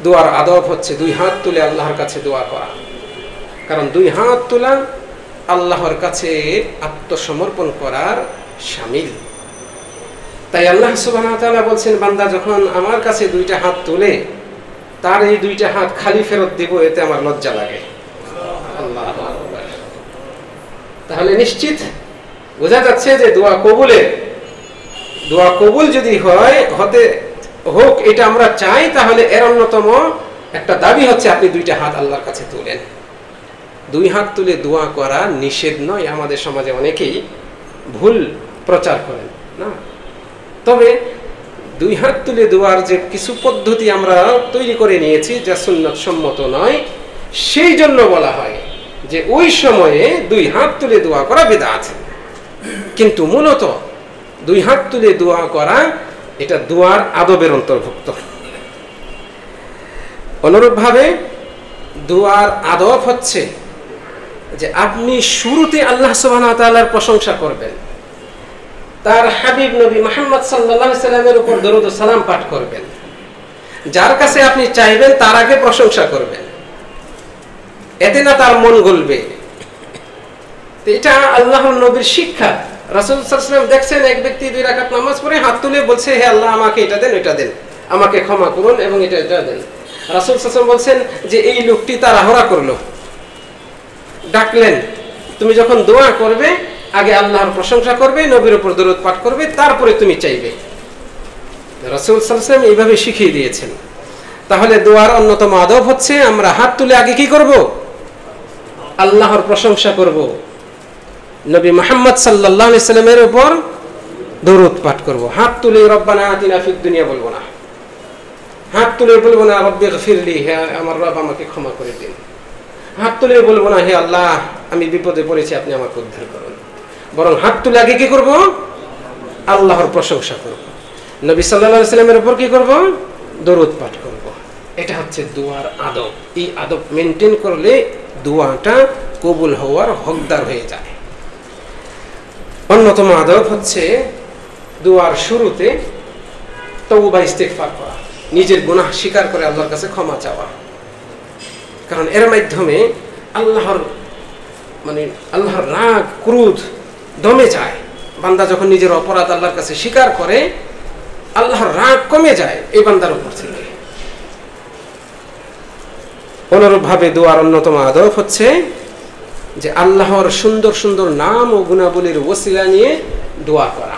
দোয়ার আদব হচ্ছে দুই হাত তুলে আল্লাহর কাছে দোয়া করা। কারণ দুই হাত তোলা আল্লাহর কাছে আত্মসমর্পণ করার শামিল। তাই আল্লাহ সুবহানাহু ওয়া তাআলা বলছেন, বান্দা যখন আমার কাছে দুইটা হাত তোলে তার এই দুইটা হাত খালি ফেরত দিব, এতে আমার লজ্জা লাগে। আল্লাহু আকবার। তাহলে নিশ্চিত বোঝা যাচ্ছে যে দোয়া কবুল যদি হোক এটা আমরা চাই, তাহলে এর অন্যতম একটা দাবি হচ্ছে আপনি দুইটা হাত আল্লাহর কাছে তুলেন। দুই হাত তুলে দোয়া করা নিষেধ নয়। আমাদের সমাজে অনেকেই ভুল প্রচার করেন না। তবে দুই হাত তুলে দোয়ার যে কিছু পদ্ধতি আমরা তৈরি করে নিয়েছি যা সুন্নাত সম্মত নয়, সেই জন্য বলা হয় যে ওই সময়ে দুই হাত তুলে দোয়া করা বিদআত। কিন্তু মূলত দুই হাত তুলে দোয়া করা এটা দোয়ার আদবের অন্তর্ভুক্ত। অনুরূপভাবে দোয়ার আদব হচ্ছে যে আপনি শুরুতে আল্লাহ সুবহানাহু ওয়া তাআলার প্রশংসা করবেন, তার হাবিব নবী মুহাম্মদ সাল্লাল্লাহু আলাইহি সাল্লামের উপর দরুদ ও সালাম পাঠ করবেন, যার কাছে আপনি চাইবেন তার আগে প্রশংসা করবেন, এতে না তার মন গলবে। এটা আল্লাহর নবীর শিক্ষা। রাসূল সাল্লাল্লাহু আলাইহি ওয়াসাল্লাম দেখছেন এক ব্যক্তি 2 রাকাত নামাজ পড়ে হাত তুলে বলছে, হে আল্লাহ আমাকে এটা দেন ওটা দেন, আমাকে ক্ষমা করুন এবং এটা দেন। রাসূল সাল্লাল্লাহু আলাইহি ওয়াসাল্লাম বলছেন যে এই লোকটি তাড়াহুড়া করলো। ডাকলেন, তুমি যখন দোয়া করবে আগে আল্লাহর প্রশংসা করবে, নবীর উপর দরুদ পাঠ করবে, তারপরে তুমি চাইবে। রাসূল সাল্লাল্লাহু আলাইহি ওয়াসাল্লাম এইভাবে শিখিয়ে দিয়েছেন। তাহলে দোয়ার অন্যতম আদব হচ্ছে আমরা হাত তুলে আগে কি করব? আল্লাহর প্রশংসা করব, নবী মুহাম্মদ সাল্লাল্লাহু আলাইহি সাল্লামের উপর দরুদ পাঠ করব। হাত তুলে রব্বানা আতিনা ফিদ দুনিয়া বলবো না, হাত তুলে বলবো না রব্বিগফিরলি, হে আমার রব আমাকে ক্ষমা করে দিন। হাত তুলে বলবো না হে আল্লাহ আমি বিপদে পড়েছি আপনি আমাকে উদ্ধার করুন। বরং হাত তুলে আগে কি করব? আল্লাহর প্রশংসা করব, নবী সাল্লাল্লাহু আলাইহি সাল্লামের উপর কি করব? দরুদ পাঠ করব। এটা হচ্ছে দোয়ার আদব। এই আদব মেনটেন করলে দোয়াটা কবুল হওয়ার হকদার হয়ে যায়। অন্যতম আদব হচ্ছে দোয়ার শুরুতে তওবা ইস্তিগফার করা, নিজের গুনাহ স্বীকার করে আল্লাহর কাছে ক্ষমা চাওয়া। কারণ এর মাধ্যমে আল্লাহর রাগ ক্রোধ দমে যায়। বান্দা যখন নিজের অপরাধ আল্লাহর কাছে স্বীকার করে আল্লাহর রাগ কমে যায় এই বান্দার উপর থেকে। অনুরূপভাবে দোয়ার অন্যতম আদব হচ্ছে যে আল্লাহর সুন্দর সুন্দর নাম ও গুণাবলীর ওসিলা নিয়ে দোয়া করা।